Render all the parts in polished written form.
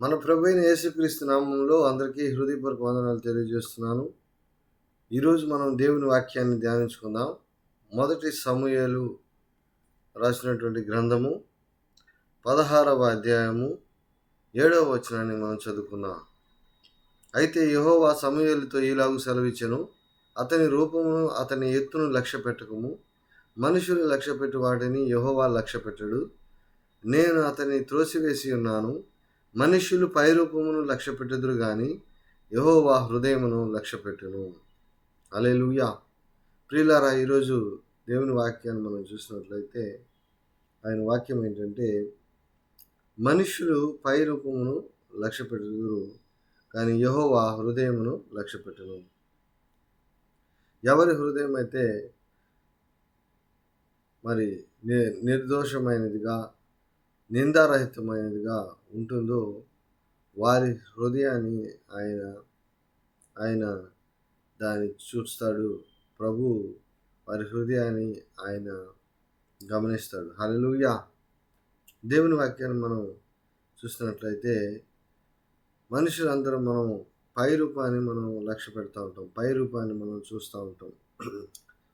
మన ప్రభువైన యేసుక్రీస్తు నామములో అందరికీ హృదయపూర్వక వందనాలు తెలియజేస్తున్నాను. ఈరోజు మనం దేవుని వాక్యాన్ని ధ్యానించుకుందాం. మొదటి సమూయేలు రాసినటువంటి గ్రంథము 16వ అధ్యాయము 7వ వచనాన్ని మనం చదువుకుందాం. అయితే యెహోవా సమూయేలుతో ఈలాగు సెలవిచ్చెను, అతని రూపమును అతని ఎత్తును లక్ష్యపెట్టకుము. మనుషులు లక్ష్యపెట్టు వాటిని యెహోవా లక్ష్యపెట్టడు. నేను అతన్ని త్రోసివేసి ఉన్నాను. మనుష్యులు పైరూపమును లక్ష్యపెట్టుదురు గాని యెహోవా హృదయమును లక్ష్యపెట్టును. హల్లెలూయా. ప్రియులారా, ఈరోజు దేవుని వాక్యాన్ని మనం చూసినట్లయితే ఆయన వాక్యం ఏంటంటే, మనుష్యులు పైరూపమును లక్ష్యపెట్టుదురు కానీ యెహోవా హృదయమును లక్ష్యపెట్టును. ఎవరి హృదయం అయితే మరి నిర్దోషమైనదిగా నిందారహితమైనదిగా ఉంటుందో వారి హృదయాన్ని ఆయన దాన్ని చూస్తాడు. ప్రభు వారి హృదయాన్ని ఆయన గమనిస్తాడు. హల్లెలూయా. దేవుని వాక్యాన్ని మనం చూస్తున్నట్లయితే మనుషులందరూ మనం పై రూపాన్ని మనం లక్ష్య పెడతా ఉంటాం, పై రూపాన్ని మనం చూస్తూ ఉంటాం,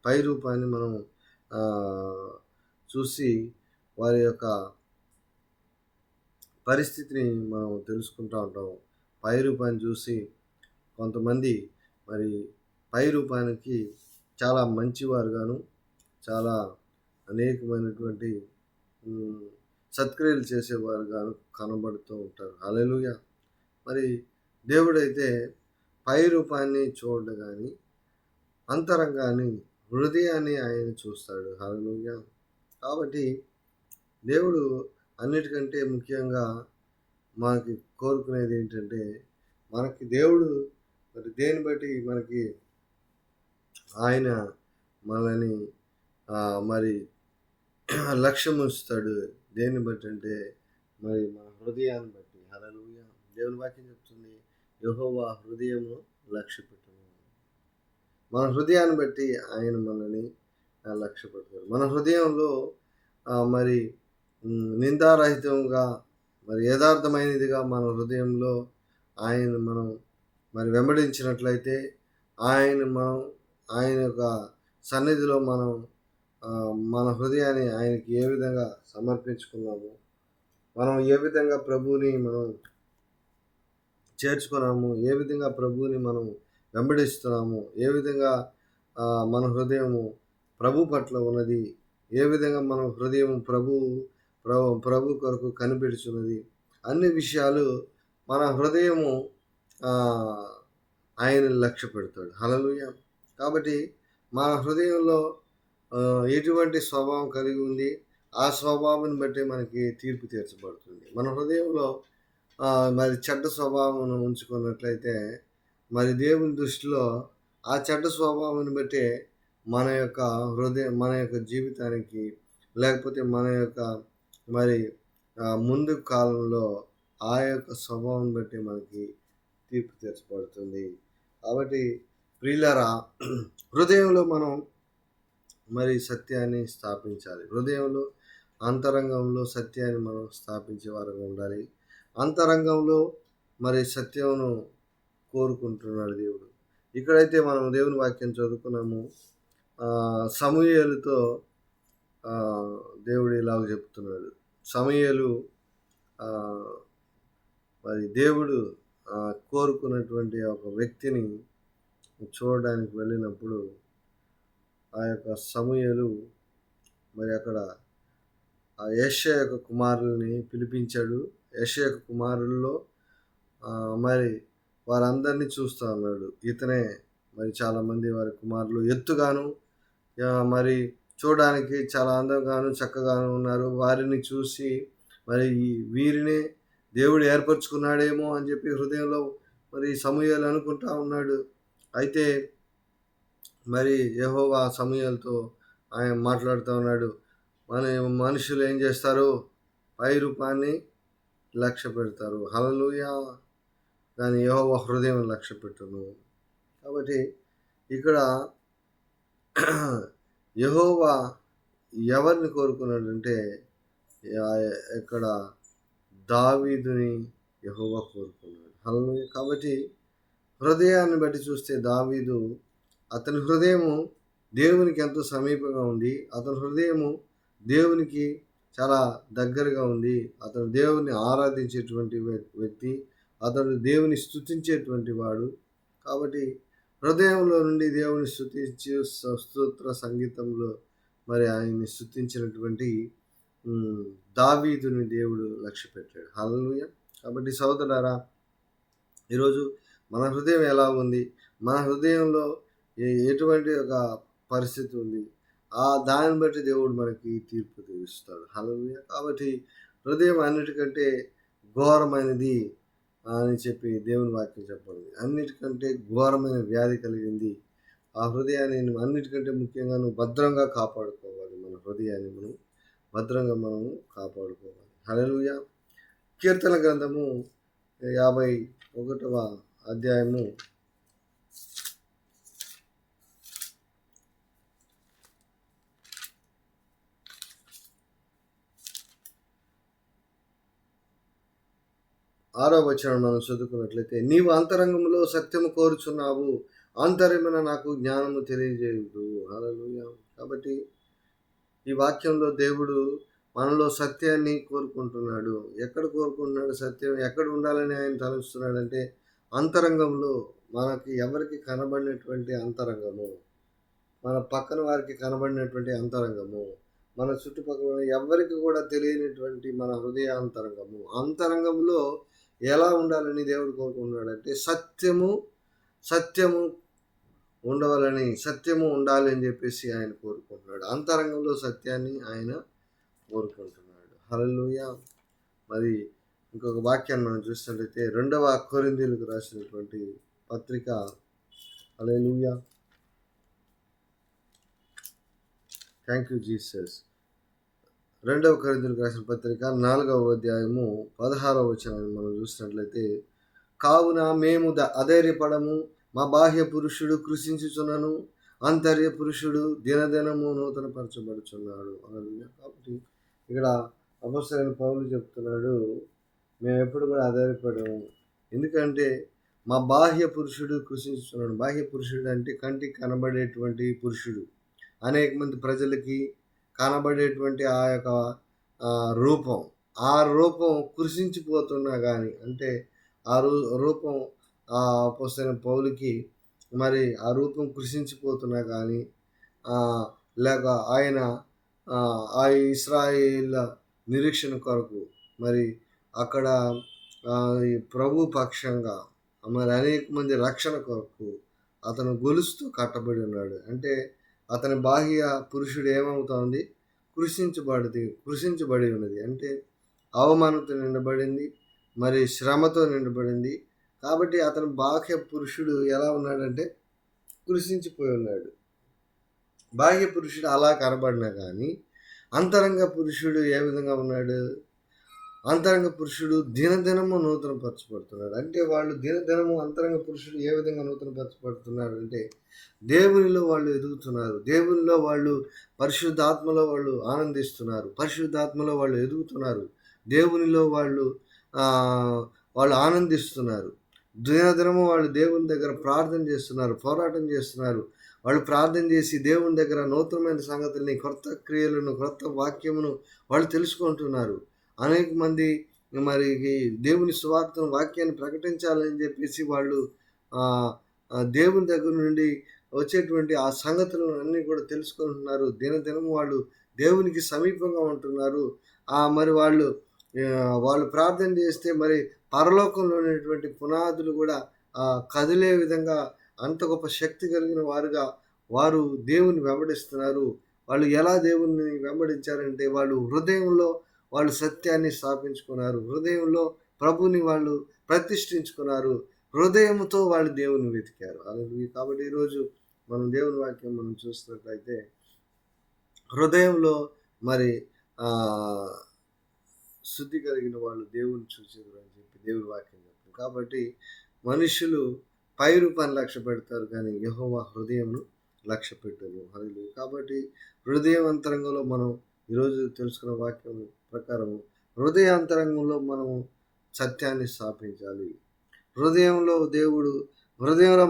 పై రూపాన్ని మనం చూసి వారి యొక్క పరిస్థితిని మనం తెలుసుకుంటూ ఉంటాం. పై రూపాన్ని చూసి కొంతమంది మరి పై రూపానికి చాలా మంచివారుగాను, చాలా అనేకమైనటువంటి సత్క్రియలు చేసేవారుగాను కనబడుతూ ఉంటారు. హల్లెలూయా. మరి దేవుడైతే పై రూపాన్ని చూడడు కానీ అంతరంగాన్ని, హృదయాన్ని ఆయన చూస్తాడు. హల్లెలూయా. కాబట్టి దేవుడు అన్నిటికంటే ముఖ్యంగా మనకి కోరుకునేది ఏంటంటే, మనకి దేవుడు మరి దేని బట్టి మనకి ఆయన మనల్ని మరి లక్ష్యం ఉంచుతాడు. దేన్ని బట్టి అంటే మరి మన హృదయాన్ని బట్టి. హల్లెలూయా. దేవుని వాక్యం చెప్తుంది, యెహోవా హృదయమును లక్ష్యపెట్టును. మన హృదయాన్ని బట్టి ఆయన మనల్ని లక్ష్యపెడతాడు. మన హృదయంలో మరి నిందారహితంగా మరి యథార్థమైనదిగా మన హృదయంలో ఆయన మనం మరి వెంబడించినట్లయితే ఆయన యొక్క సన్నిధిలో మనం మన హృదయాన్ని ఆయనకి ఏ విధంగా సమర్పించుకున్నాము, మనం ఏ విధంగా ప్రభువుని మనం చేర్చుకున్నాము, ఏ విధంగా ప్రభువుని మనం వెంబడిస్తున్నాము, ఏ విధంగా మన హృదయము ప్రభు పట్ల ఉన్నది, ఏ విధంగా మన హృదయం ప్రభు కొరకు కనిపెడుచున్నది, అన్ని విషయాలు మన హృదయము ఆయన లక్ష్య పెడతాడు. హల్లెలూయా. కాబట్టి మన హృదయంలో ఎటువంటి స్వభావం కలిగి ఉంది, ఆ స్వభావాన్ని బట్టి మనకి తీర్పు తీర్చబడుతుంది. మన హృదయంలో మరి చెడ్డ స్వభావం ఉంచుకున్నట్లయితే మరి దేవుని దృష్టిలో ఆ చెడ్డ స్వభావాన్ని బట్టే మన యొక్క జీవితానికి, లేకపోతే మన యొక్క మరి ముందు కాలంలో ఆ యొక్క స్వభావం బట్టి మనకి తీర్పు తీర్చబడుతుంది. కాబట్టి ప్రియులారా, హృదయంలో మనం మరి సత్యాన్ని స్థాపించాలి. హృదయంలో అంతరంగంలో సత్యాన్ని మనం స్థాపించే వారంగా ఉండాలి. అంతరంగంలో మరి సత్యమును కోరుకుంటున్నాడు దేవుడు. ఇక్కడైతే మనం దేవుని వాక్యం చదువుకున్నాము. సమూయేలుతో దేవుడు ఇలాగ చెప్తున్నాడు. సమూయేలు మరి దేవుడు కోరుకున్నటువంటి ఒక వ్యక్తిని చూడడానికి వెళ్ళినప్పుడు ఆ యొక్క సమూయేలు మరి అక్కడ యెషయా యొక్క కుమారుల్ని పిలిపించాడు. యెషయా యొక్క కుమారుల్లో మరి వారందరినీ చూస్తూ ఉన్నాడు. ఇతనే మరి చాలామంది వారి కుమారులు ఎత్తుగాను మరి చూడడానికి చాలా అందంగాను చక్కగాను ఉన్నారు. వారిని చూసి మరి వీరినే దేవుడు ఏర్పరచుకున్నాడేమో అని చెప్పి హృదయంలో మరి సమూయేలు అనుకుంటా ఉన్నాడు. అయితే మరి యెహోవా సమూయేలుతో ఆయన మాట్లాడుతూ ఉన్నాడు. మనుషులు ఏం చేస్తారు? పై రూపాన్ని లక్ష్య పెడతారు. హల్లెలూయా. కానీ యెహోవా హృదయం లక్ష్య పెట్టును. కాబట్టి ఇక్కడ యెహోవా ఎవరిని కోరుకున్నాడంటే ఇక్కడ దావీదుని యెహోవా కోరుకున్నాడు. హల్లెలూయా. కాబట్టి హృదయాన్ని బట్టి చూస్తే దావీదు అతని హృదయము దేవునికి ఎంతో సమీపంగా ఉంది. అతని హృదయము దేవునికి చాలా దగ్గరగా ఉంది. అతను దేవుని ఆరాధించేటువంటి వ్యక్తి. అతడు దేవుని స్తుతించేటువంటి వాడు. కాబట్టి హృదయంలో నుండి దేవుని స్తుతించి స్తోత్ర సంగీతంలో మరి ఆయన్ని స్తుతించినటువంటి దావీదుని దేవుడు లక్ష్యపెట్టాడు. హల్లెలూయా. కాబట్టి సహోదరులారా, ఈరోజు మన హృదయం ఎలా ఉంది? మన హృదయంలో ఎటువంటి ఒక పరిస్థితి ఉంది? దాన్ని బట్టి దేవుడు మనకి తీర్పు తీరుస్తాడు. హల్లెలూయా. కాబట్టి హృదయం అన్నిటికంటే ఘోరమైనది అని చెప్పి దేవుని వాక్యం చెప్పబడింది. అన్నిటికంటే ఘోరమైన వ్యాధి కలిగింది ఆ హృదయాన్ని. అన్నిటికంటే ముఖ్యంగా నువ్వు భద్రంగా కాపాడుకోవాలి. మన హృదయాన్ని మనం భద్రంగా మనము కాపాడుకోవాలి. హల్లెలూయా. కీర్తన గ్రంథము 51వ అధ్యాయము 6వ వచనం మనం చదువుకున్నట్లయితే, నీవు అంతరంగంలో సత్యము కోరుచున్నావు, ఆంతర్యమున నాకు జ్ఞానము తెలియజేయుదు. హల్లెలూయా. కాబట్టి ఈ వాక్యంలో దేవుడు మనలో సత్యాన్ని కోరుకుంటున్నాడు. ఎక్కడ కోరుకుంటున్నాడు సత్యం? ఎక్కడ ఉండాలని ఆయన తలుస్తున్నాడంటే అంతరంగంలో, మనకి ఎవరికి కనబడినటువంటి అంతరంగము, మన పక్కన వారికి కనబడినటువంటి అంతరంగము, మన చుట్టుపక్కల ఎవరికి కూడా తెలియనటువంటి మన హృదయ అంతరంగము, అంతరంగంలో ఎలా ఉండాలని దేవుడు కోరుకుంటున్నాడంటే సత్యము ఉండవాలని, సత్యము ఉండాలి అని చెప్పేసి ఆయన కోరుకుంటున్నాడు. అంతరంగంలో సత్యాన్ని ఆయన కోరుకుంటున్నాడు. హల్లెలూయా. మరి ఇంకొక వాక్యాన్ని మనం చూసినట్లయితే 2వ కొరింథీయులకు రాసినటువంటి పత్రిక, హల్లెలూయా, థ్యాంక్ యూ జీసస్. 2వ కొరింథీయులకు రాసిన పత్రిక 4వ అధ్యాయము 16వ వచనాన్ని మనం చూసినట్లయితే, కావున మేము అధైర్యపడము, మా బాహ్య పురుషుడు కృషించుచున్నను, ఆంతర్య పురుషుడు దినదినము నూతనపరచబడుచున్నాడు. కాబట్టి ఇక్కడ అపొస్తలుడైన పౌలు చెప్తున్నాడు, మేము ఎప్పుడు కూడా అధైర్యపడము. ఎందుకంటే మా బాహ్య పురుషుడు కృషించుచున్నాడు. బాహ్య పురుషుడు అంటే కంటికి కనబడేటువంటి పురుషుడు. అనేక మంది ప్రజలకి కనబడేటువంటి ఆ యొక్క రూపం కృషించిపోతున్నా కానీ, అంటే ఆ రూపం అపొస్తలుడైన పౌలుకి మరి ఆ రూపం కృషించిపోతున్నా కానీ, లేక ఆయన ఆ ఇశ్రాయేల్ నిరీక్షణ కొరకు మరి అక్కడ ప్రభు పక్షంగా మరి అనేక మంది రక్షణ కొరకు అతను గొలుస్తూ కట్టబడి ఉన్నాడు. అంటే అతని బాహ్య పురుషుడు ఏమవుతోంది? కృషించబడి ఉన్నది. అంటే అవమానంతో నిండబడింది, మరి శ్రమతో నిండబడింది. కాబట్టి అతని బాహ్య పురుషుడు ఎలా ఉన్నాడంటే కృషించిపోయి ఉన్నాడు. బాహ్య పురుషుడు అలా కనబడినా కానీ అంతరంగ పురుషుడు ఏ విధంగా ఉన్నాడు? అంతరంగ పురుషుడు దినదినము నూతనపరచబడుతున్నాడు. అంటే వాళ్ళు దినదినము అంతరంగ పురుషుడు ఏ విధంగా నూతనపరచబడుతున్నాడు అంటే దేవునిలో వాళ్ళు ఎదుగుతున్నారు. దేవునిలో వాళ్ళు పరిశుద్ధాత్మలో వాళ్ళు ఆనందిస్తున్నారు. పరిశుద్ధాత్మలో వాళ్ళు ఎదుగుతున్నారు. దేవునిలో వాళ్ళు ఆనందిస్తున్నారు. దినదినము వాళ్ళు దేవుని దగ్గర ప్రార్థన చేస్తున్నారు, పోరాటం చేస్తున్నారు. వాళ్ళు ప్రార్థన చేసి దేవుని దగ్గర నూతనమైన సంగతుల్ని, కొత్త క్రియలను, కొత్త వాక్యమును వాళ్ళు తెలుసుకుంటున్నారు. అనేక మంది మరి దేవుని సువార్తను, వాక్యాన్ని ప్రకటించాలని చెప్పేసి వాళ్ళు దేవుని దగ్గర నుండి వచ్చేటువంటి ఆ సంగతులను అన్నీ కూడా తెలుసుకుంటున్నారు. దినదినము వాళ్ళు దేవునికి సమీపంగా ఉంటున్నారు. మరి వాళ్ళు ప్రార్థన చేస్తే మరి పరలోకంలో ఉన్నటువంటి పునాదులు కూడా కదిలే విధంగా అంత గొప్ప శక్తి కలిగిన వారు దేవుని వెంబడిస్తున్నారు. వాళ్ళు ఎలా దేవుని వెంబడించారంటే వాళ్ళు హృదయంలో వాళ్ళు సత్యాన్ని స్థాపించుకున్నారు. హృదయంలో ప్రభుని వాళ్ళు ప్రతిష్ఠించుకున్నారు. హృదయంతో వాళ్ళు దేవుని వెతికారు. కాబట్టి ఈరోజు మనం దేవుని వాక్యం మనం చూసినట్లయితే హృదయంలో మరి శుద్ధి కలిగిన వాళ్ళు దేవుని చూసేవారు అని చెప్పి దేవుని వాక్యం చెప్తారు. కాబట్టి మనుషులు పై రూపాన్ని లక్ష్య పెడతారు, కానీ యెహోవా హృదయంను లక్ష్య పెట్టరు. హల్లెలూయా. కాబట్టి హృదయం అంతరంగంలో మనం ఈరోజు తెలుసుకున్న వాక్యం ప్రకారం హృదయ అంతరంగంలో మనము సత్యాన్ని స్థాపించాలి. హృదయంలో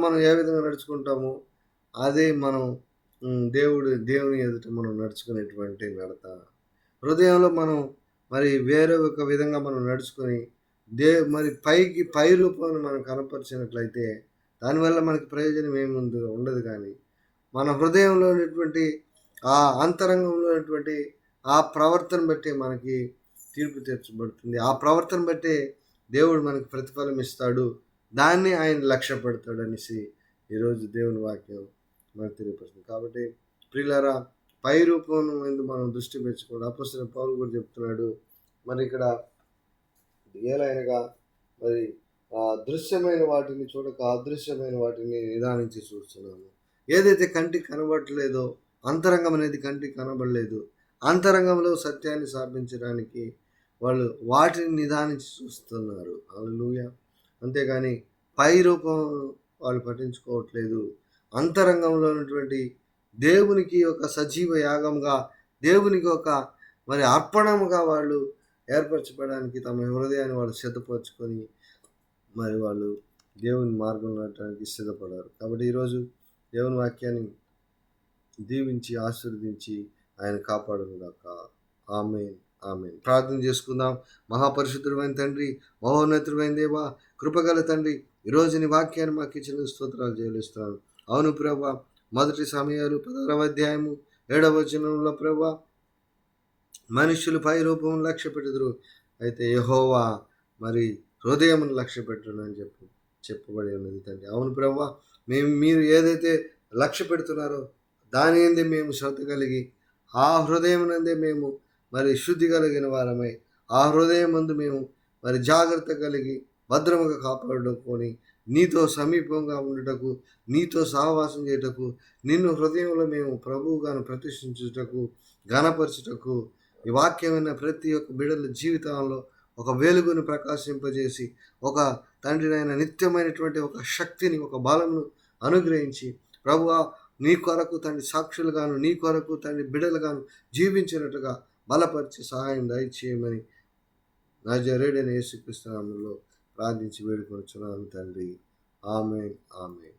మనం ఏ విధంగా నడుచుకుంటామో అదే మనం దేవుని ఎదుట మనం నడుచుకునేటువంటి నడత. హృదయంలో మనం మరి వేరే ఒక విధంగా మనం నడుచుకొని మరి పై రూపాన్ని మనం కనపరిచినట్లయితే దానివల్ల మనకి ప్రయోజనం ఉండదు. కానీ మన హృదయంలో ఉన్నటువంటి ఆ అంతరంగంలో ఉన్నటువంటి ఆ ప్రవర్తన బట్టి మనకి తీర్పు తీర్చబడుతుంది. ఆ ప్రవర్తన బట్టే దేవుడు మనకు ప్రతిఫలం ఇస్తాడు. దాన్ని ఆయన లక్ష్య పెడతాడు అనేసి ఈరోజు దేవుని వాక్యం మనకు తెలియపరుస్తుంది. కాబట్టి ప్రియులారా, పై రూపం మీద మనం దృష్టి పెంచుకోండి. అపోస్తలుడైన పౌలు కూడా చెప్తున్నాడు. మరి ఇక్కడ ఏలైనగా మరి దృశ్యమైన వాటిని చూడక అదృశ్యమైన వాటిని నిదానించి చూస్తున్నాము. ఏదైతే కంటికి కనబడలేదో, అంతరంగం అనేది కంటికి కనబడలేదు, అంతరంగంలో సత్యాన్ని స్థాపించడానికి వాళ్ళు వాటిని నిదానించి చూస్తున్నారు. హల్లెలూయా. అంతేగాని పై రూపం వాళ్ళు పట్టించుకోవట్లేదు. అంతరంగంలో ఉన్నటువంటి దేవునికి ఒక సజీవ యాగంగా, దేవునికి ఒక మరి అర్పణముగా వాళ్ళు ఏర్పరచబడడానికి తమ హృదయాన్ని వాళ్ళు సిద్ధపరచుకొని మరి వాళ్ళు దేవుని మార్గంలో నడవడానికి సిద్ధపడారు. కాబట్టి ఈరోజు దేవుని వాక్యాన్ని దీవించి ఆశీర్వదించి ఆయన కాపాడుగాక. ఆమేన్, ఆమేన్. ప్రార్థన చేసుకుందాం. మహాపరిశుద్ధుడైన తండ్రి, మహోన్నతుడైన దేవా, కృపగల తండ్రి, ఈరోజు నీ వాక్యాన్ని మాకు ఇచ్చిన స్తోత్రాలు చెల్లిస్తున్నాను. అవును ప్రభువా, మొదటి సమయాలు 16వ అధ్యాయము 7వ వచనంలో ప్రభువా, మనుషులు పై రూపం లక్ష్య పెట్టుదురు, అయితే యెహోవా మరి హృదయమును లక్ష్య పెట్టును అని చెప్పబడి ఉన్నది తండ్రి. అవును ప్రభువా, మీరు ఏదైతే లక్ష్య పెడుతున్నారో దాని యందే మేము శ్రద్ధ కలిగి, ఆ హృదయం నందే మేము మరి శుద్ధి కలిగిన వారమై, ఆ హృదయం మందు మేము మరి జాగ్రత్త కలిగి భద్రముగా కాపాడుకొని నీతో సమీపంగా ఉండుటకు, నీతో సహవాసం చేయుటకు, నిన్ను హృదయంలో మేము ప్రభువుగాను ప్రతిష్ఠించుటకు, ఘనపరచుటకు, ఈ వాక్యమైన ప్రతి ఒక్క బిడ్డల జీవితంలో ఒక వెలుగును ప్రకాశింపజేసి, ఒక తండ్రినైన నిత్యమైనటువంటి ఒక శక్తిని, ఒక బలంను అనుగ్రహించి ప్రభువా, నీ కొరకు తండ్రి సాక్షులుగాను, నీ కొరకు తండ్రి బిడ్డలుగాను జీవించినట్టుగా బలపరిచి సహాయం దయచేయమని నజరేయుడైన యేసుక్రీస్తు నామములో ప్రార్థించి వేడుకొనుచున్నాను తండ్రి. ఆమేన్, ఆమేన్.